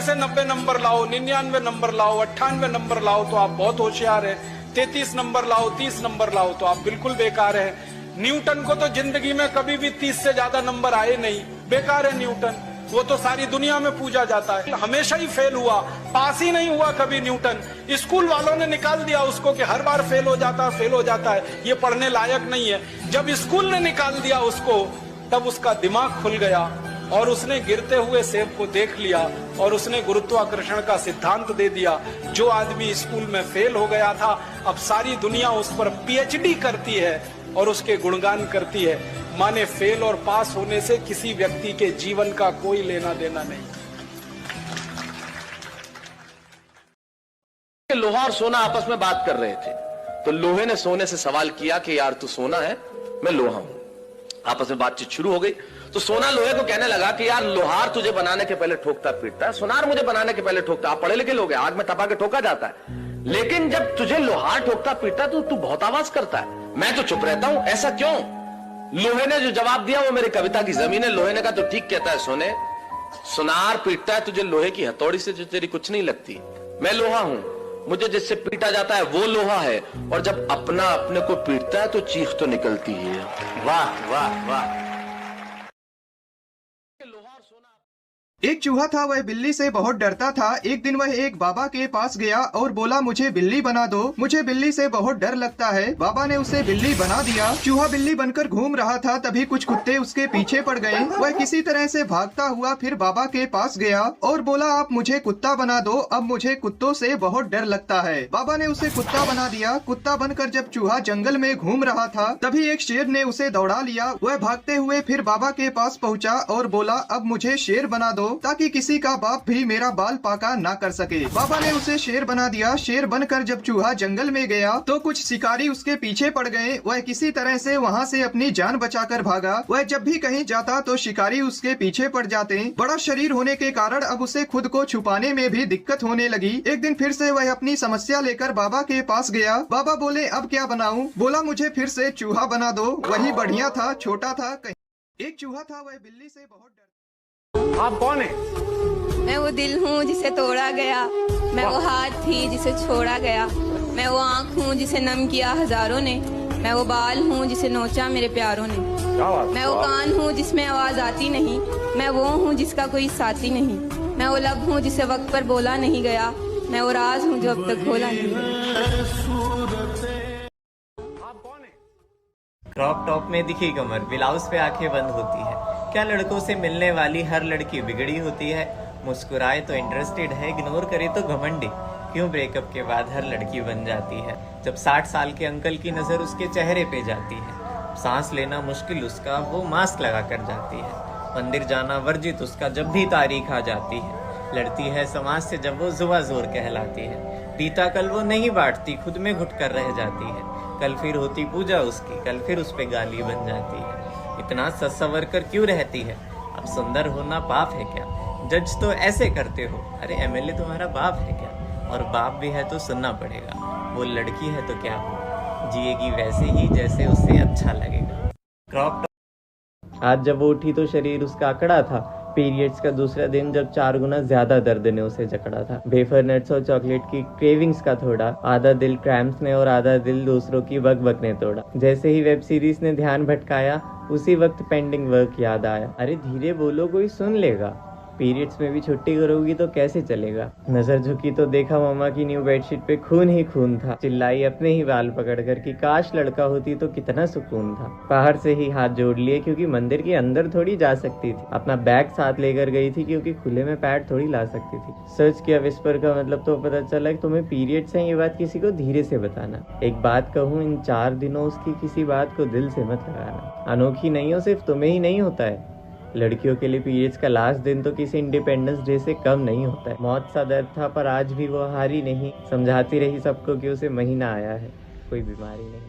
से 90 नंबर लाओ, 99 नंबर लाओ, 98 नंबर लाओ तो आप बहुत होशियार है, 33 नंबर लाओ, 30 नंबर लाओ तो आप बिल्कुल बेकार है। न्यूटन को तो जिंदगी में कभी भी 30 से ज्यादा नंबर आए नहीं, बेकार है न्यूटन, वो तो सारी दुनिया में पूजा जाता है। हमेशा ही फेल हुआ, पास ही नहीं हुआ कभी न्यूटन। स्कूल वालों ने निकाल दिया उसको कि हर बार फेल हो जाता है, ये पढ़ने लायक नहीं है। जब स्कूल ने निकाल दिया उसको, तब उसका दिमाग खुल गया और उसने गिरते हुए सेब को देख लिया और उसने गुरुत्वाकर्षण का सिद्धांत दे दिया। जो आदमी स्कूल में फेल हो गया था, अब सारी दुनिया उस पर पीएचडी करती है और उसके गुणगान करती है। माने फेल और पास होने से किसी व्यक्ति के जीवन का कोई लेना देना नहीं। लोहा और सोना आपस में बात कर रहे थे, तो लोहे ने सोने से सवाल किया कि यार तू सोना है, मैं लोहा हूं। आपस में बातचीत शुरू हो गई, तो सोना लोहे को कहने लगा कि यार लोहार तुझे बनाने के पहले ठोकता पीटता है, सोनार मुझे बनाने के पहले ठोकता। आप पढ़े लिखे लोग हैं, आग में तपा के ठोका जाता है, लेकिन जब तुझे लोहार ठोकता पीटता तो तू बहुत आवाज करता है, मैं तो चुप रहता हूं, ऐसा क्यों? लोहे ने जो जवाब दिया वो मेरी कविता की जमीन है। लोहे ने कहा तो ठीक कहता है सोने, सुनार पीटता है तुझे लोहे की हथौड़ी से जो तेरी कुछ नहीं लगती, मैं लोहा हूं, मुझे जिससे पीटा जाता है वो लोहा है, और जब अपना अपने को पीटता है तो चीख तो निकलती है। वाह वाह वाह। एक चूहा था, वह बिल्ली से बहुत डरता था। एक दिन वह एक बाबा के पास गया और बोला मुझे बिल्ली बना दो, मुझे बिल्ली से बहुत डर लगता है। बाबा ने उसे बिल्ली बना दिया। चूहा बिल्ली बनकर घूम रहा था, तभी कुछ कुत्ते उसके पीछे पड़ गए। वह किसी तरह से भागता हुआ फिर बाबा के पास गया और बोला आप मुझे कुत्ता बना दो, अब मुझे कुत्तों से बहुत डर लगता है। बाबा ने उसे कुत्ता बना दिया। कुत्ता बनकर जब चूहा जंगल में घूम रहा था, तभी एक शेर ने उसे दौड़ा लिया। वह भागते हुए फिर बाबा के पास पहुँचा और बोला अब मुझे शेर बना दो, ताकि किसी का बाप भी मेरा बाल पाका ना कर सके। बाबा ने उसे शेर बना दिया। शेर बनकर जब चूहा जंगल में गया तो कुछ शिकारी उसके पीछे पड़ गए। वह किसी तरह से वहाँ से अपनी जान बचाकर भागा। वह जब भी कहीं जाता तो शिकारी उसके पीछे पड़ जाते। बड़ा शरीर होने के कारण अब उसे खुद को छुपाने में भी दिक्कत होने लगी। एक दिन फिर से वह अपनी समस्या लेकर बाबा के पास गया। बाबा बोले अब क्या बनाऊं? बोला मुझे फिर से चूहा बना दो, वही बढ़िया था, छोटा था। एक चूहा था, वह बिल्ली से बहुत डरता। आप कौन है? मैं वो दिल हूँ जिसे तोड़ा गया, मैं वो हाथ थी जिसे छोड़ा गया, मैं वो आँख हूँ जिसे नम किया हजारों ने, मैं वो बाल हूँ जिसे नोचा मेरे प्यारों ने, मैं वो कान हूँ जिसमें आवाज आती नहीं, मैं वो हूँ जिसका कोई साथी नहीं, मैं वो लब हूँ जिसे वक्त पर बोला नहीं गया, मैं वो राज हूँ जो अब तक खोला नहीं गया। क्रॉप टॉप में दिखी कमर, ब्लाउज पे आंखें बंद होती है। क्या लड़कों से मिलने वाली हर लड़की बिगड़ी होती है? मुस्कुराए तो इंटरेस्टेड है, इग्नोर करे तो घमंडी। क्यों ब्रेकअप के बाद हर लड़की बन जाती है? जब 60 साल के अंकल की नजर उसके चेहरे पे जाती है, सांस लेना मुश्किल उसका, वो मास्क लगा कर जाती है। मंदिर जाना वर्जित उसका जब भी तारीख आ जाती है। लड़ती है समाज से जब वो जुआ जोर कहलाती है। बीता कल वो नहीं बांटती, खुद में घुट कर रह जाती है। कल फिर होती पूजा उसकी, कल फिर उस पे गाली बन जाती है। इतना सच-सवर कर क्यों रहती है? अब सुंदर होना पाप है क्या? जज तो ऐसे करते हो, अरे एमएलए तुम्हारा बाप है क्या? और बाप भी है तो सुनना पड़ेगा। वो लड़की है तो क्या हो, जिएगी वैसे ही जैसे उसे अच्छा लगेगा। Crop top. आज जब वो उठी तो शरीर उसका अकड़ा था। पीरियड्स का दूसरा दिन जब 4 गुना ज्यादा दर्द ने उसे जकड़ा था। वेफर नट्स और चॉकलेट की क्रेविंग्स का थोड़ा, आधा दिल क्रैम्प्स ने और आधा दिल दूसरों की बक ने तोड़ा। जैसे ही वेब सीरीज ने ध्यान भटकाया, उसी वक्त पेंडिंग वर्क याद आया। अरे धीरे बोलो कोई सुन लेगा, पीरियड्स में भी छुट्टी करोगी तो कैसे चलेगा? नजर झुकी तो देखा मम्मा की न्यू बेडशीट पे खून ही खून था। चिल्लाई अपने ही बाल पकड़कर कि काश लड़का होती तो कितना सुकून था। बाहर से ही हाथ जोड़ लिए क्योंकि मंदिर के अंदर थोड़ी जा सकती थी। अपना बैग साथ लेकर गई थी क्योंकि खुले में पैड थोड़ी ला सकती थी। सर्च किया विस्पर का मतलब तो पता चला कि तुम्हें पीरियड्स हैं, ये बात किसी को धीरे से बताना। एक बात कहूँ, इन 4 दिनों उसकी किसी बात को दिल से मत लगाना। अनोखी नहीं हो, सिर्फ तुम्हें ही नहीं होता है। लड़कियों के लिए पीरियड्स का लास्ट दिन तो किसी इंडिपेंडेंस डे से कम नहीं होता है। मौत सा दर्द था पर आज भी वो हारी नहीं, समझाती रही सबको कि उसे महीना आया है, कोई बीमारी नहीं।